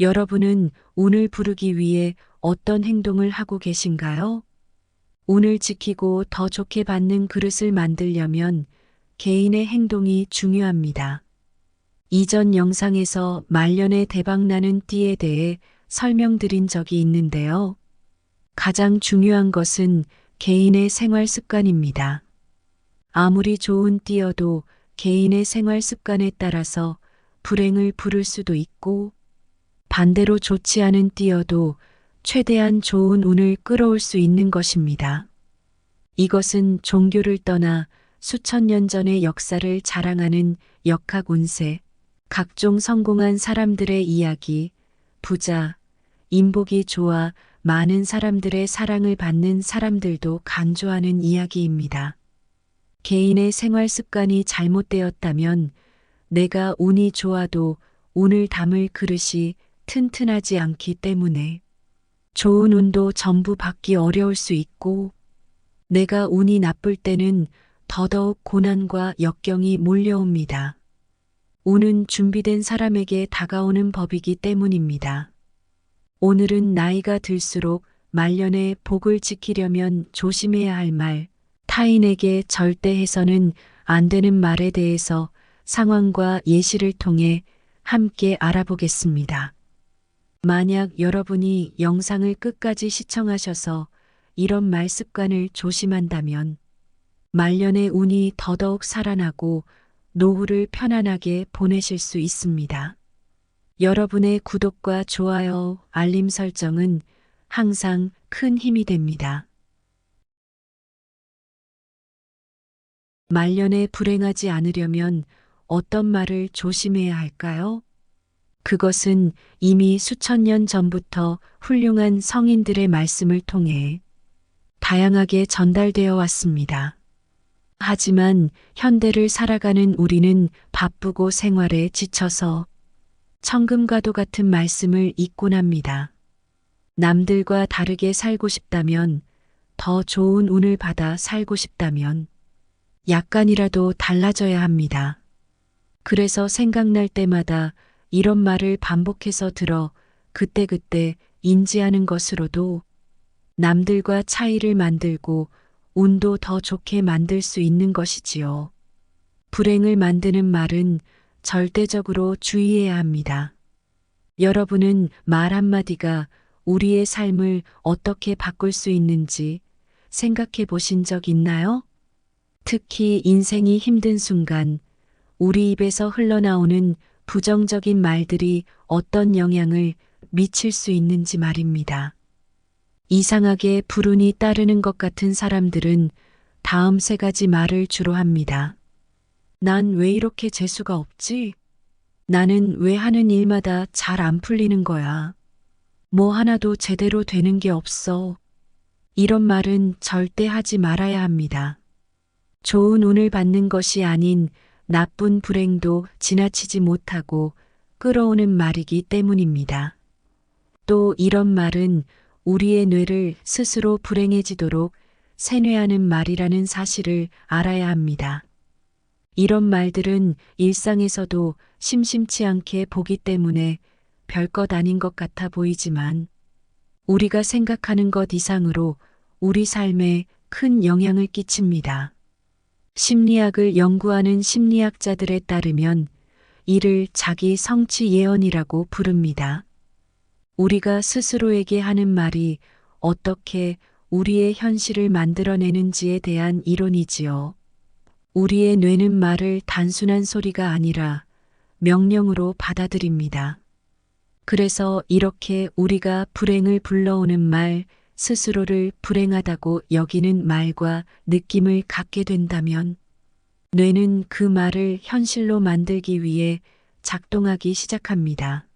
여러분은 운을 부르기 위해 어떤 행동을 하고 계신가요? 운을 지키고 더 좋게 받는 그릇을 만들려면 개인의 행동이 중요합니다. 이전 영상에서 말년에 대박나는 띠에 대해 설명드린 적이 있는데요. 가장 중요한 것은 개인의 생활 습관입니다. 아무리 좋은 띠여도 개인의 생활 습관에 따라서 불행을 부를 수도 있고, 반대로 좋지 않은 띠여도 최대한 좋은 운을 끌어올 수 있는 것입니다. 이것은 종교를 떠나 수천 년 전의 역사를 자랑하는 역학 운세, 각종 성공한 사람들의 이야기, 부자, 인복이 좋아 많은 사람들의 사랑을 받는 사람들도 강조하는 이야기입니다. 개인의 생활 습관이 잘못되었다면 내가 운이 좋아도 운을 담을 그릇이 튼튼하지 않기 때문에 좋은 운도 전부 받기 어려울 수 있고, 내가 운이 나쁠 때는 더더욱 고난과 역경이 몰려옵니다. 운은 준비된 사람에게 다가오는 법이기 때문입니다. 오늘은 나이가 들수록 말년에 복을 지키려면 조심해야 할 말, 타인에게 절대 해서는 안 되는 말에 대해서 상황과 예시를 통해 함께 알아보겠습니다. 만약 여러분이 영상을 끝까지 시청하셔서 이런 말 습관을 조심한다면 말년의 운이 더더욱 살아나고 노후를 편안하게 보내실 수 있습니다. 여러분의 구독과 좋아요, 알림 설정은 항상 큰 힘이 됩니다. 말년에 불행하지 않으려면 어떤 말을 조심해야 할까요? 그것은 이미 수천 년 전부터 훌륭한 성인들의 말씀을 통해 다양하게 전달되어 왔습니다. 하지만 현대를 살아가는 우리는 바쁘고 생활에 지쳐서 천금과도 같은 말씀을 잊곤 합니다. 남들과 다르게 살고 싶다면, 더 좋은 운을 받아 살고 싶다면 약간이라도 달라져야 합니다. 그래서 생각날 때마다 이런 말을 반복해서 들어 그때그때 인지하는 것으로도 남들과 차이를 만들고 운도 더 좋게 만들 수 있는 것이지요. 불행을 만드는 말은 절대적으로 주의해야 합니다. 여러분은 말 한마디가 우리의 삶을 어떻게 바꿀 수 있는지 생각해 보신 적 있나요? 특히 인생이 힘든 순간 우리 입에서 흘러나오는 부정적인 말들이 어떤 영향을 미칠 수 있는지 말입니다. 이상하게 불운이 따르는 것 같은 사람들은 다음 세 가지 말을 주로 합니다. 난 왜 이렇게 재수가 없지? 나는 왜 하는 일마다 잘 안 풀리는 거야? 뭐 하나도 제대로 되는 게 없어. 이런 말은 절대 하지 말아야 합니다. 좋은 운을 받는 것이 아닌 나쁜 불행도 지나치지 못하고 끌어오는 말이기 때문입니다. 또 이런 말은 우리의 뇌를 스스로 불행해지도록 세뇌하는 말이라는 사실을 알아야 합니다. 이런 말들은 일상에서도 심심치 않게 보기 때문에 별것 아닌 것 같아 보이지만 우리가 생각하는 것 이상으로 우리 삶에 큰 영향을 끼칩니다. 심리학을 연구하는 심리학자들에 따르면 이를 자기 성취 예언이라고 부릅니다. 우리가 스스로에게 하는 말이 어떻게 우리의 현실을 만들어내는지에 대한 이론이지요. 우리의 뇌는 말을 단순한 소리가 아니라 명령으로 받아들입니다. 그래서 이렇게 우리가 불행을 불러오는 말, 스스로를 불행하다고 여기는 말과 느낌을 갖게 된다면 뇌는 그 말을 현실로 만들기 위해 작동하기 시작합니다.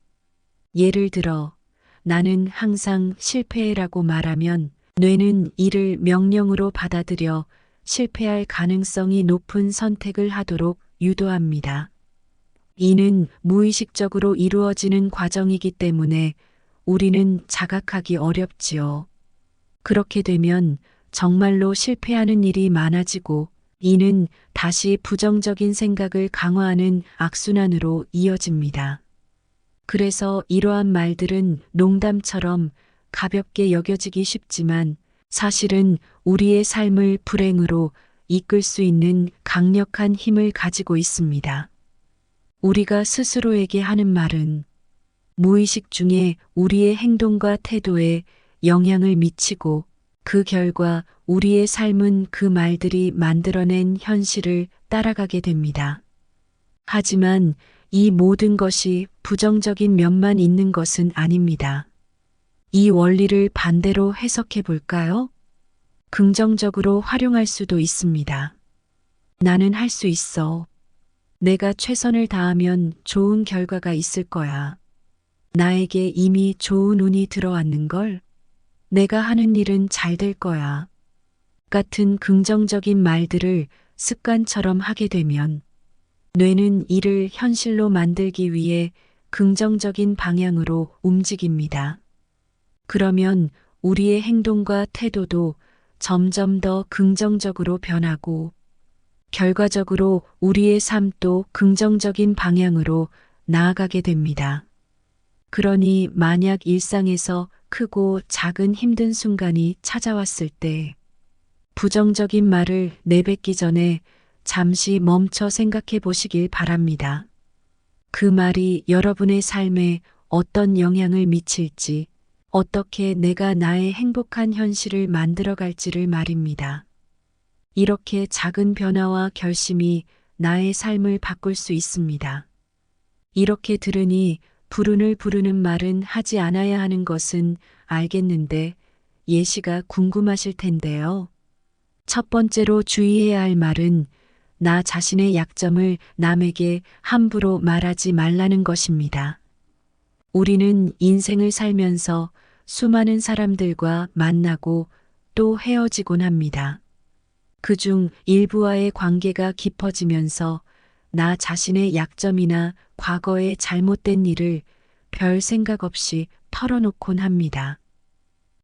예를 들어, 나는 항상 실패해라고 말하면 뇌는 이를 명령으로 받아들여 실패할 가능성이 높은 선택을 하도록 유도합니다. 이는 무의식적으로 이루어지는 과정이기 때문에 우리는 자각하기 어렵지요. 그렇게 되면 정말로 실패하는 일이 많아지고 이는 다시 부정적인 생각을 강화하는 악순환으로 이어집니다. 그래서 이러한 말들은 농담처럼 가볍게 여겨지기 쉽지만 사실은 우리의 삶을 불행으로 이끌 수 있는 강력한 힘을 가지고 있습니다. 우리가 스스로에게 하는 말은 무의식 중에 우리의 행동과 태도에 영향을 미치고 그 결과 우리의 삶은 그 말들이 만들어낸 현실을 따라가게 됩니다. 하지만 이 모든 것이 부정적인 면만 있는 것은 아닙니다. 이 원리를 반대로 해석해 볼까요? 긍정적으로 활용할 수도 있습니다. 나는 할 수 있어. 내가 최선을 다하면 좋은 결과가 있을 거야. 나에게 이미 좋은 운이 들어왔는걸. 내가 하는 일은 잘 될 거야. 같은 긍정적인 말들을 습관처럼 하게 되면 뇌는 이를 현실로 만들기 위해 긍정적인 방향으로 움직입니다. 그러면 우리의 행동과 태도도 점점 더 긍정적으로 변하고 결과적으로 우리의 삶도 긍정적인 방향으로 나아가게 됩니다. 그러니 만약 일상에서 크고 작은 힘든 순간이 찾아왔을 때 부정적인 말을 내뱉기 전에 잠시 멈춰 생각해 보시길 바랍니다. 그 말이 여러분의 삶에 어떤 영향을 미칠지, 어떻게 내가 나의 행복한 현실을 만들어갈지를 말입니다. 이렇게 작은 변화와 결심이 나의 삶을 바꿀 수 있습니다. 이렇게 들으니 불운을 부르는 말은 하지 않아야 하는 것은 알겠는데 예시가 궁금하실 텐데요. 첫 번째로 주의해야 할 말은 나 자신의 약점을 남에게 함부로 말하지 말라는 것입니다. 우리는 인생을 살면서 수많은 사람들과 만나고 또 헤어지곤 합니다. 그중 일부와의 관계가 깊어지면서 나 자신의 약점이나 과거의 잘못된 일을 별 생각 없이 털어놓곤 합니다.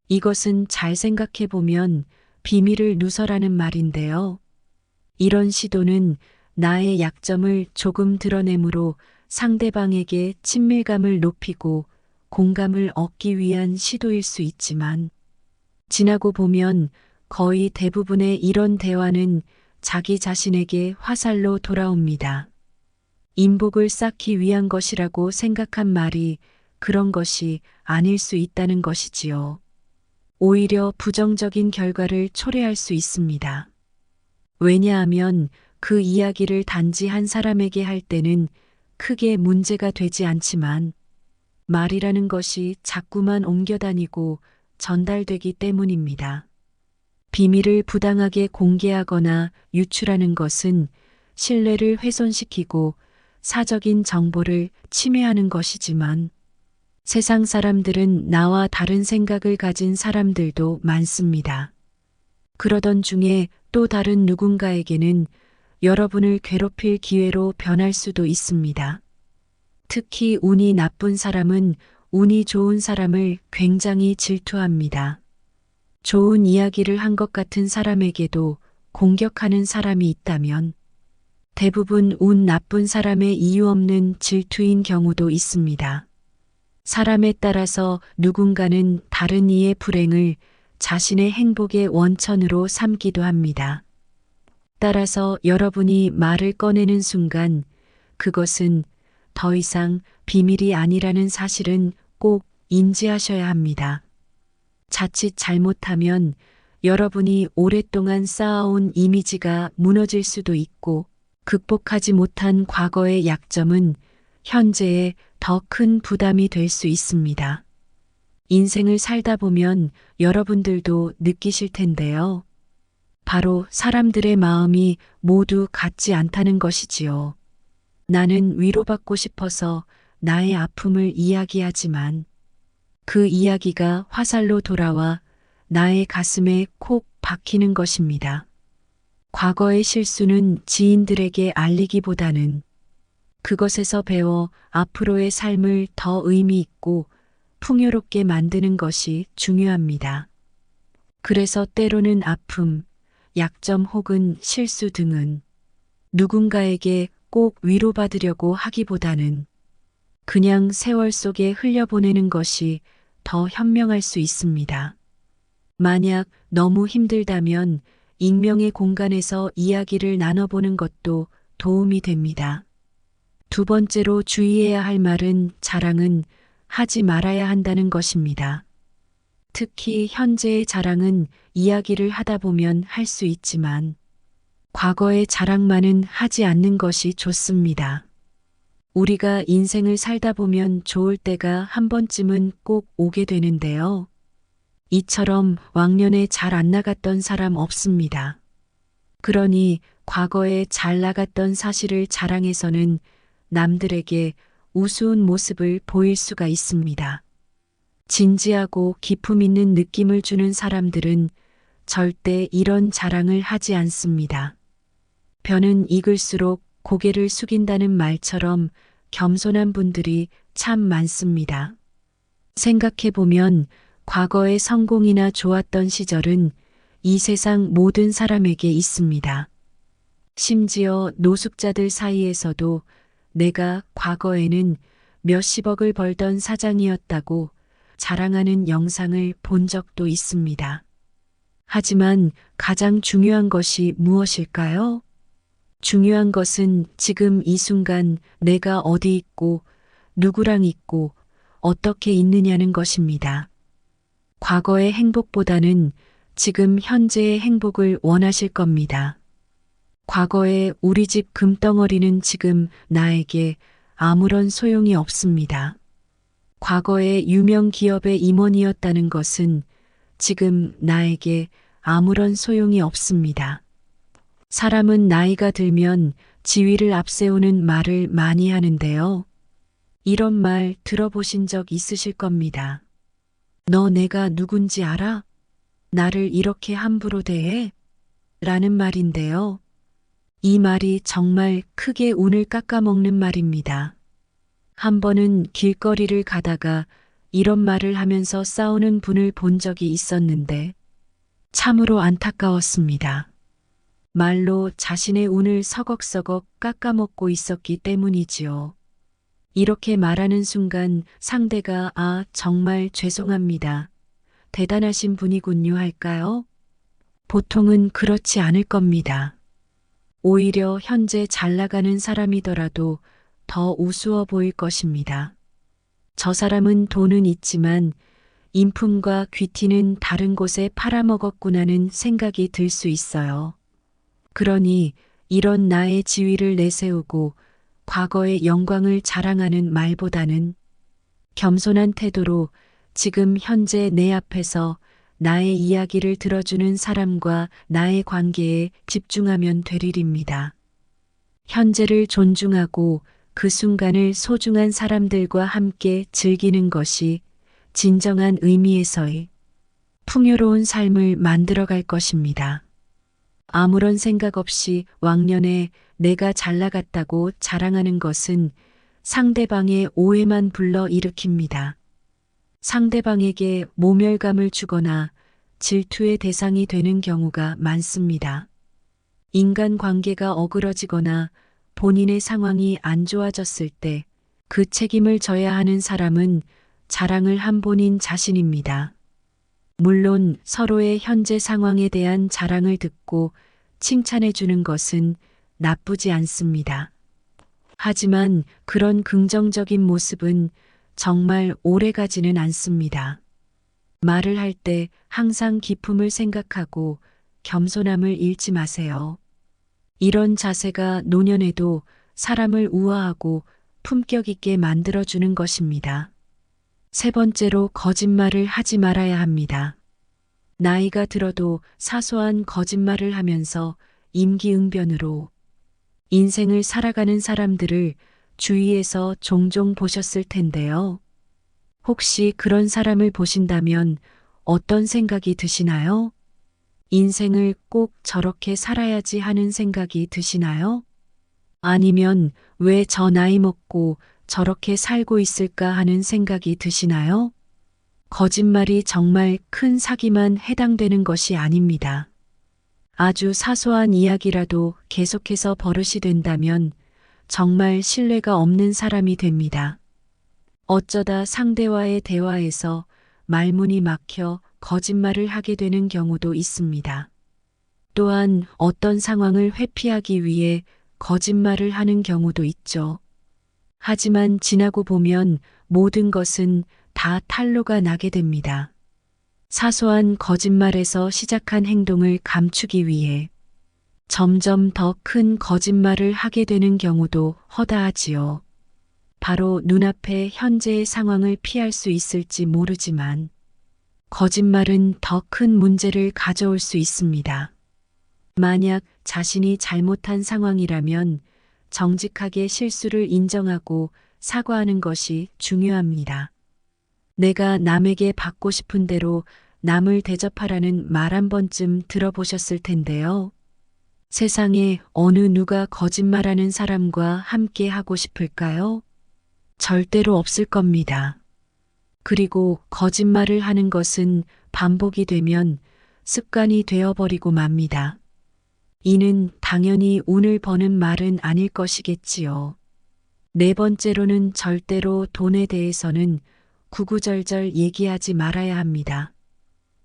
이것은 잘 생각해 보면 비밀을 누설하는 말인데요. 이런 시도는 나의 약점을 조금 드러내므로 상대방에게 친밀감을 높이고 공감을 얻기 위한 시도일 수 있지만 지나고 보면 거의 대부분의 이런 대화는 자기 자신에게 화살로 돌아옵니다. 인복을 쌓기 위한 것이라고 생각한 말이 그런 것이 아닐 수 있다는 것이지요. 오히려 부정적인 결과를 초래할 수 있습니다. 왜냐하면 그 이야기를 단지 한 사람에게 할 때는 크게 문제가 되지 않지만 말이라는 것이 자꾸만 옮겨다니고 전달되기 때문입니다. 비밀을 부당하게 공개하거나 유출하는 것은 신뢰를 훼손시키고 사적인 정보를 침해하는 것이지만 세상 사람들은 나와 다른 생각을 가진 사람들도 많습니다. 그러던 중에 또 다른 누군가에게는 여러분을 괴롭힐 기회로 변할 수도 있습니다. 특히 운이 나쁜 사람은 운이 좋은 사람을 굉장히 질투합니다. 좋은 이야기를 한 것 같은 사람에게도 공격하는 사람이 있다면 대부분 운 나쁜 사람의 이유 없는 질투인 경우도 있습니다. 사람에 따라서 누군가는 다른 이의 불행을 자신의 행복의 원천으로 삼기도 합니다. 따라서 여러분이 말을 꺼내는 순간 그것은 더 이상 비밀이 아니라는 사실은 꼭 인지하셔야 합니다. 자칫 잘못하면 여러분이 오랫동안 쌓아온 이미지가 무너질 수도 있고 극복하지 못한 과거의 약점은 현재에 더 큰 부담이 될 수 있습니다. 인생을 살다 보면 여러분들도 느끼실 텐데요. 바로 사람들의 마음이 모두 같지 않다는 것이지요. 나는 위로받고 싶어서 나의 아픔을 이야기하지만 그 이야기가 화살로 돌아와 나의 가슴에 콕 박히는 것입니다. 과거의 실수는 지인들에게 알리기보다는 그것에서 배워 앞으로의 삶을 더 의미 있고 풍요롭게 만드는 것이 중요합니다. 그래서 때로는 아픔, 약점 혹은 실수 등은 누군가에게 꼭 위로받으려고 하기보다는 그냥 세월 속에 흘려보내는 것이 더 현명할 수 있습니다. 만약 너무 힘들다면 익명의 공간에서 이야기를 나눠보는 것도 도움이 됩니다. 두 번째로 주의해야 할 말은 자랑은 하지 말아야 한다는 것입니다. 특히 현재의 자랑은 이야기를 하다 보면 할 수 있지만 과거의 자랑만은 하지 않는 것이 좋습니다. 우리가 인생을 살다 보면 좋을 때가 한 번쯤은 꼭 오게 되는데요. 이처럼 왕년에 잘 안 나갔던 사람 없습니다. 그러니 과거에 잘 나갔던 사실을 자랑해서는 남들에게 우스운 모습을 보일 수가 있습니다. 진지하고 기품 있는 느낌을 주는 사람들은 절대 이런 자랑을 하지 않습니다. 벼는 익을수록 고개를 숙인다는 말처럼 겸손한 분들이 참 많습니다. 생각해보면 과거의 성공이나 좋았던 시절은 이 세상 모든 사람에게 있습니다. 심지어 노숙자들 사이에서도 내가 과거에는 몇십억을 벌던 사장이었다고 자랑하는 영상을 본 적도 있습니다. 하지만 가장 중요한 것이 무엇일까요? 중요한 것은 지금 이 순간 내가 어디 있고 누구랑 있고 어떻게 있느냐는 것입니다. 과거의 행복보다는 지금 현재의 행복을 원하실 겁니다. 과거의 우리 집 금덩어리는 지금 나에게 아무런 소용이 없습니다. 과거의 유명 기업의 임원이었다는 것은 지금 나에게 아무런 소용이 없습니다. 사람은 나이가 들면 지위를 앞세우는 말을 많이 하는데요. 이런 말 들어보신 적 있으실 겁니다. 너 내가 누군지 알아? 나를 이렇게 함부로 대해? 라는 말인데요. 이 말이 정말 크게 운을 깎아먹는 말입니다. 한 번은 길거리를 가다가 이런 말을 하면서 싸우는 분을 본 적이 있었는데 참으로 안타까웠습니다. 말로 자신의 운을 서걱서걱 깎아먹고 있었기 때문이지요. 이렇게 말하는 순간 상대가 정말 죄송합니다. 대단하신 분이군요 할까요? 보통은 그렇지 않을 겁니다. 오히려 현재 잘 나가는 사람이더라도 더 우스워 보일 것입니다. 저 사람은 돈은 있지만 인품과 귀티는 다른 곳에 팔아먹었구나는 생각이 들 수 있어요. 그러니 이런 나의 지위를 내세우고 과거의 영광을 자랑하는 말보다는 겸손한 태도로 지금 현재 내 앞에서 나의 이야기를 들어주는 사람과 나의 관계에 집중하면 될 일입니다. 현재를 존중하고 그 순간을 소중한 사람들과 함께 즐기는 것이 진정한 의미에서의 풍요로운 삶을 만들어갈 것입니다. 아무런 생각 없이 왕년에 내가 잘 나갔다고 자랑하는 것은 상대방의 오해만 불러 일으킵니다. 상대방에게 모멸감을 주거나 질투의 대상이 되는 경우가 많습니다. 인간 관계가 어그러지거나 본인의 상황이 안 좋아졌을 때 그 책임을 져야 하는 사람은 자랑을 한 본인 자신입니다. 물론 서로의 현재 상황에 대한 자랑을 듣고 칭찬해 주는 것은 나쁘지 않습니다. 하지만 그런 긍정적인 모습은 정말 오래 가지는 않습니다. 말을 할 때 항상 기품을 생각하고 겸손함을 잃지 마세요. 이런 자세가 노년에도 사람을 우아하고 품격 있게 만들어주는 것입니다. 세 번째로 거짓말을 하지 말아야 합니다. 나이가 들어도 사소한 거짓말을 하면서 임기응변으로 인생을 살아가는 사람들을 주위에서 종종 보셨을 텐데요. 혹시 그런 사람을 보신다면 어떤 생각이 드시나요? 인생을 꼭 저렇게 살아야지 하는 생각이 드시나요? 아니면 왜 저 나이 먹고 저렇게 살고 있을까 하는 생각이 드시나요? 거짓말이 정말 큰 사기만 해당되는 것이 아닙니다. 아주 사소한 이야기라도 계속해서 버릇이 된다면 정말 신뢰가 없는 사람이 됩니다. 어쩌다 상대와의 대화에서 말문이 막혀 거짓말을 하게 되는 경우도 있습니다. 또한 어떤 상황을 회피하기 위해 거짓말을 하는 경우도 있죠. 하지만 지나고 보면 모든 것은 다 탄로가 나게 됩니다. 사소한 거짓말에서 시작한 행동을 감추기 위해 점점 더 큰 거짓말을 하게 되는 경우도 허다하지요. 바로 눈앞의 현재의 상황을 피할 수 있을지 모르지만 거짓말은 더 큰 문제를 가져올 수 있습니다. 만약 자신이 잘못한 상황이라면 정직하게 실수를 인정하고 사과하는 것이 중요합니다. 내가 남에게 받고 싶은 대로 남을 대접하라는 말 한 번쯤 들어보셨을 텐데요. 세상에 어느 누가 거짓말하는 사람과 함께 하고 싶을까요? 절대로 없을 겁니다. 그리고 거짓말을 하는 것은 반복이 되면 습관이 되어버리고 맙니다. 이는 당연히 운을 버는 말은 아닐 것이겠지요. 네 번째로는 절대로 돈에 대해서는 구구절절 얘기하지 말아야 합니다.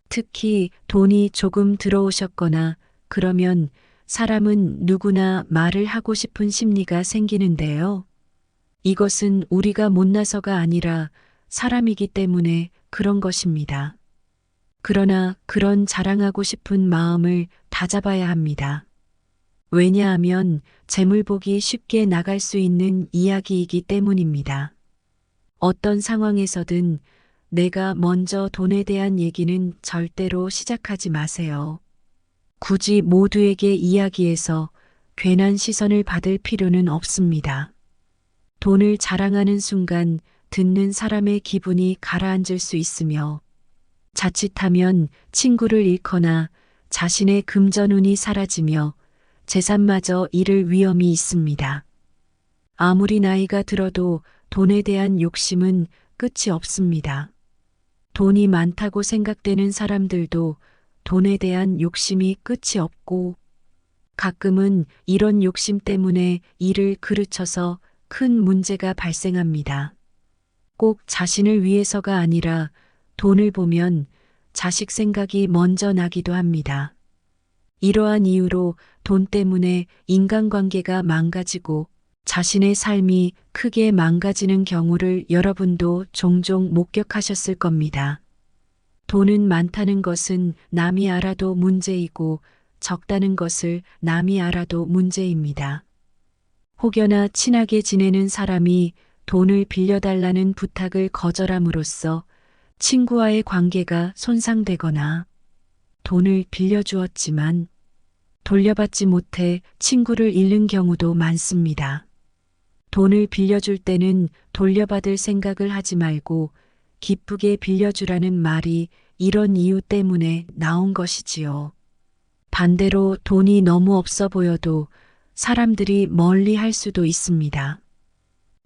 특히 돈이 조금 들어오셨거나 그러면 사람은 누구나 말을 하고 싶은 심리가 생기는데요. 이것은 우리가 못나서가 아니라 사람이기 때문에 그런 것입니다. 그러나 그런 자랑하고 싶은 마음을 다잡아야 합니다. 왜냐하면 재물복이 쉽게 나갈 수 있는 이야기이기 때문입니다. 어떤 상황에서든 내가 먼저 돈에 대한 얘기는 절대로 시작하지 마세요. 굳이 모두에게 이야기해서 괜한 시선을 받을 필요는 없습니다. 돈을 자랑하는 순간 듣는 사람의 기분이 가라앉을 수 있으며 자칫하면 친구를 잃거나 자신의 금전운이 사라지며 재산마저 잃을 위험이 있습니다. 아무리 나이가 들어도 돈에 대한 욕심은 끝이 없습니다. 돈이 많다고 생각되는 사람들도 돈에 대한 욕심이 끝이 없고 가끔은 이런 욕심 때문에 일을 그르쳐서 큰 문제가 발생합니다. 꼭 자신을 위해서가 아니라 돈을 보면 자식 생각이 먼저 나기도 합니다. 이러한 이유로 돈 때문에 인간관계가 망가지고 자신의 삶이 크게 망가지는 경우를 여러분도 종종 목격하셨을 겁니다. 돈은 많다는 것은 남이 알아도 문제이고 적다는 것을 남이 알아도 문제입니다. 혹여나 친하게 지내는 사람이 돈을 빌려달라는 부탁을 거절함으로써 친구와의 관계가 손상되거나 돈을 빌려주었지만 돌려받지 못해 친구를 잃는 경우도 많습니다. 돈을 빌려줄 때는 돌려받을 생각을 하지 말고 기쁘게 빌려주라는 말이 이런 이유 때문에 나온 것이지요. 반대로 돈이 너무 없어 보여도 사람들이 멀리 할 수도 있습니다.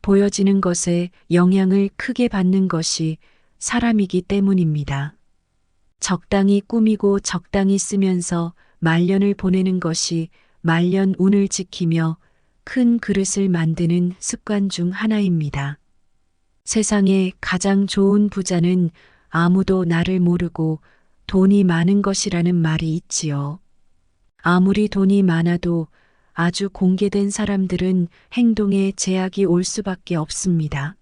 보여지는 것에 영향을 크게 받는 것이 사람이기 때문입니다. 적당히 꾸미고 적당히 쓰면서 말년을 보내는 것이 말년 운을 지키며 큰 그릇을 만드는 습관 중 하나입니다. 세상에 가장 좋은 부자는 아무도 나를 모르고 돈이 많은 것이라는 말이 있지요. 아무리 돈이 많아도 아주 공개된 사람들은 행동에 제약이 올 수밖에 없습니다.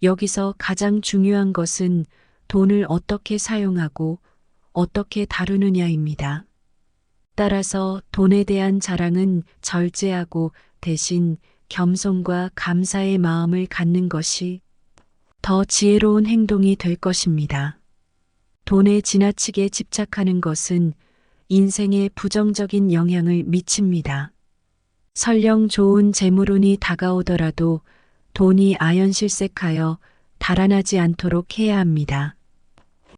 여기서 가장 중요한 것은 돈을 어떻게 사용하고 어떻게 다루느냐입니다. 따라서 돈에 대한 자랑은 절제하고 대신 겸손과 감사의 마음을 갖는 것이 더 지혜로운 행동이 될 것입니다. 돈에 지나치게 집착하는 것은 인생에 부정적인 영향을 미칩니다. 설령 좋은 재물운이 다가오더라도 돈이 아연실색하여 달아나지 않도록 해야 합니다.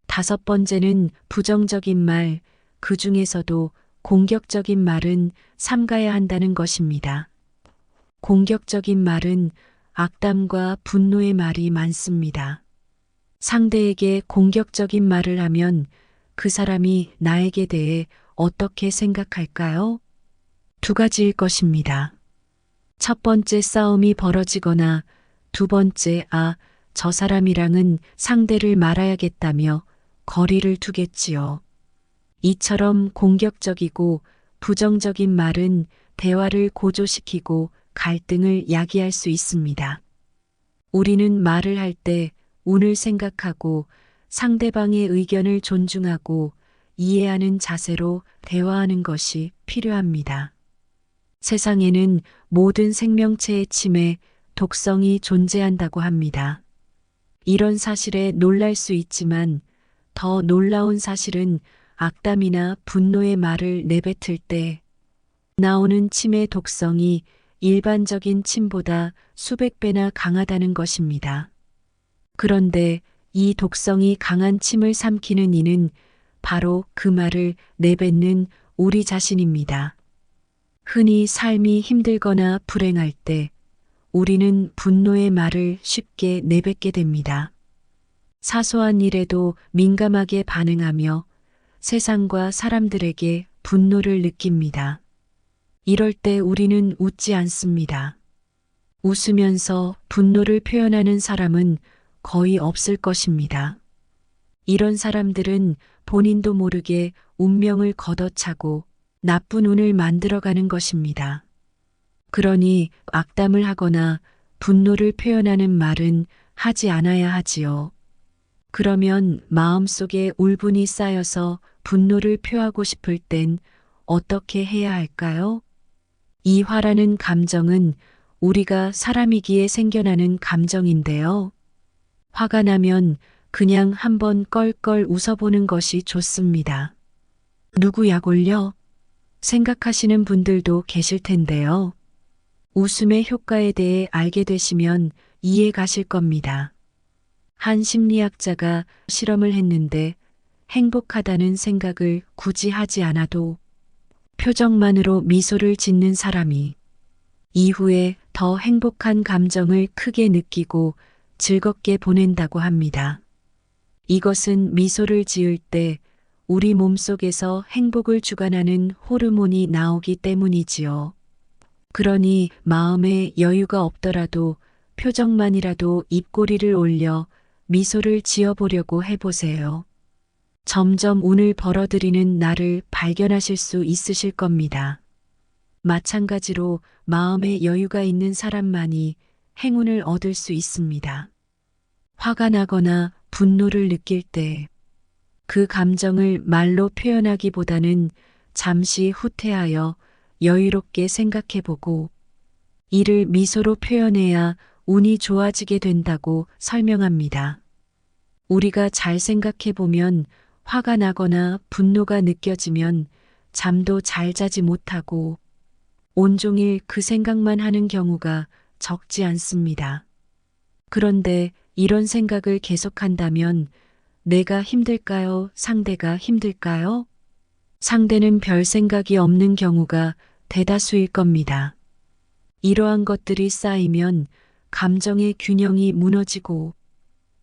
다섯 번째는 부정적인 말, 그 중에서도 공격적인 말은 삼가야 한다는 것입니다. 공격적인 말은 악담과 분노의 말이 많습니다. 상대에게 공격적인 말을 하면 그 사람이 나에게 대해 어떻게 생각할까요? 두 가지일 것입니다. 첫 번째 싸움이 벌어지거나 두 번째, 저 사람이랑은 상대를 말아야겠다며 거리를 두겠지요. 이처럼 공격적이고 부정적인 말은 대화를 고조시키고 갈등을 야기할 수 있습니다. 우리는 말을 할 때 운을 생각하고 상대방의 의견을 존중하고 이해하는 자세로 대화하는 것이 필요합니다. 세상에는 모든 생명체의 침에 독성이 존재한다고 합니다. 이런 사실에 놀랄 수 있지만 더 놀라운 사실은 악담이나 분노의 말을 내뱉을 때 나오는 침의 독성이 일반적인 침보다 수백 배나 강하다는 것입니다. 그런데 이 독성이 강한 침을 삼키는 이는 바로 그 말을 내뱉는 우리 자신입니다. 흔히 삶이 힘들거나 불행할 때 우리는 분노의 말을 쉽게 내뱉게 됩니다. 사소한 일에도 민감하게 반응하며 세상과 사람들에게 분노를 느낍니다. 이럴 때 우리는 웃지 않습니다. 웃으면서 분노를 표현하는 사람은 거의 없을 것입니다. 이런 사람들은 본인도 모르게 운명을 걷어차고 나쁜 운을 만들어가는 것입니다. 그러니 악담을 하거나 분노를 표현하는 말은 하지 않아야 하지요. 그러면 마음속에 울분이 쌓여서 분노를 표하고 싶을 땐 어떻게 해야 할까요? 이 화라는 감정은 우리가 사람이기에 생겨나는 감정인데요. 화가 나면 그냥 한번 껄껄 웃어보는 것이 좋습니다. 누구 약 올려? 생각하시는 분들도 계실 텐데요. 웃음의 효과에 대해 알게 되시면 이해 가실 겁니다. 한 심리학자가 실험을 했는데 행복하다는 생각을 굳이 하지 않아도 표정만으로 미소를 짓는 사람이 이후에 더 행복한 감정을 크게 느끼고 즐겁게 보낸다고 합니다. 이것은 미소를 지을 때 우리 몸속에서 행복을 주관하는 호르몬이 나오기 때문이지요. 그러니 마음에 여유가 없더라도 표정만이라도 입꼬리를 올려 미소를 지어보려고 해보세요. 점점 운을 벌어들이는 나를 발견하실 수 있으실 겁니다. 마찬가지로 마음에 여유가 있는 사람만이 행운을 얻을 수 있습니다. 화가 나거나 분노를 느낄 때 그 감정을 말로 표현하기보다는 잠시 후퇴하여 여유롭게 생각해보고 이를 미소로 표현해야 운이 좋아지게 된다고 설명합니다. 우리가 잘 생각해보면 화가 나거나 분노가 느껴지면 잠도 잘 자지 못하고 온종일 그 생각만 하는 경우가 적지 않습니다. 그런데 이런 생각을 계속한다면 내가 힘들까요? 상대가 힘들까요? 상대는 별 생각이 없는 경우가 대다수일 겁니다. 이러한 것들이 쌓이면 감정의 균형이 무너지고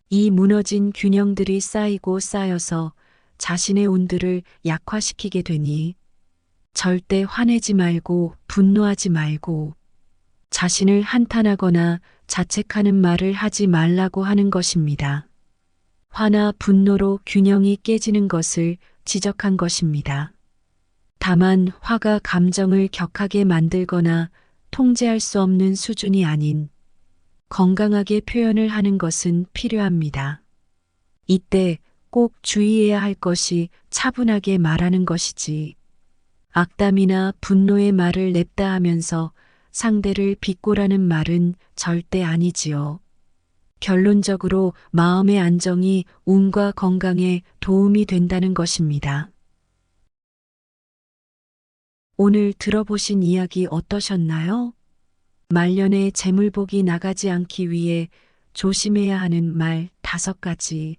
이 무너진 균형들이 쌓이고 쌓여서 자신의 운들을 약화시키게 되니 절대 화내지 말고 분노하지 말고 자신을 한탄하거나 자책하는 말을 하지 말라고 하는 것입니다. 화나 분노로 균형이 깨지는 것을 지적한 것입니다. 다만 화가 감정을 격하게 만들거나 통제할 수 없는 수준이 아닌 건강하게 표현을 하는 것은 필요합니다. 이때 꼭 주의해야 할 것이 차분하게 말하는 것이지 악담이나 분노의 말을 냅다 하면서 상대를 비꼬라는 말은 절대 아니지요. 결론적으로 마음의 안정이 운과 건강에 도움이 된다는 것입니다. 오늘 들어보신 이야기 어떠셨나요? 말년에 재물복이 나가지 않기 위해 조심해야 하는 말 5가지.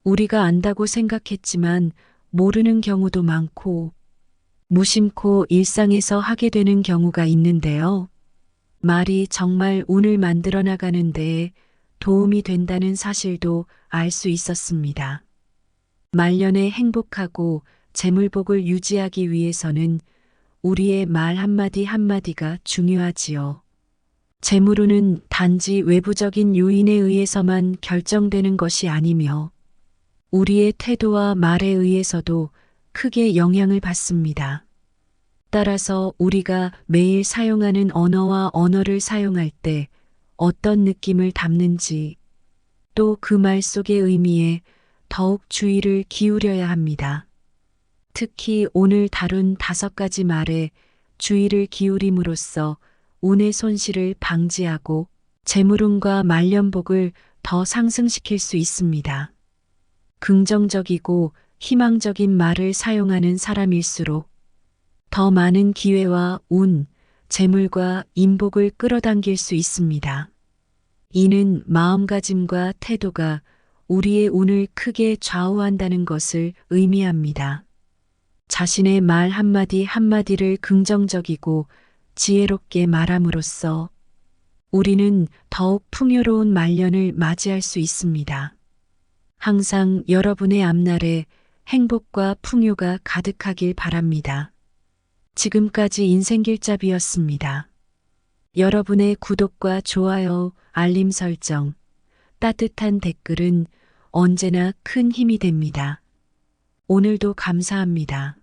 우리가 안다고 생각했지만 모르는 경우도 많고 무심코 일상에서 하게 되는 경우가 있는데요. 말이 정말 운을 만들어 나가는 데에 도움이 된다는 사실도 알 수 있었습니다. 말년에 행복하고 재물복을 유지하기 위해서는 우리의 말 한마디 한마디가 중요하지요. 재물운은 단지 외부적인 요인에 의해서만 결정되는 것이 아니며 우리의 태도와 말에 의해서도 크게 영향을 받습니다. 따라서 우리가 매일 사용하는 언어와 언어를 사용할 때 어떤 느낌을 담는지 또 그 말 속의 의미에 더욱 주의를 기울여야 합니다. 특히 오늘 다룬 5가지 말에 주의를 기울임으로써 운의 손실을 방지하고 재물운과 말년복을 더 상승시킬 수 있습니다. 긍정적이고 희망적인 말을 사용하는 사람일수록 더 많은 기회와 운, 재물과 인복을 끌어당길 수 있습니다. 이는 마음가짐과 태도가 우리의 운을 크게 좌우한다는 것을 의미합니다. 자신의 말 한마디 한마디를 긍정적이고 지혜롭게 말함으로써 우리는 더욱 풍요로운 말년을 맞이할 수 있습니다. 항상 여러분의 앞날에 행복과 풍요가 가득하길 바랍니다. 지금까지 인생길잡이였습니다. 여러분의 구독과 좋아요, 알림 설정, 따뜻한 댓글은 언제나 큰 힘이 됩니다. 오늘도 감사합니다.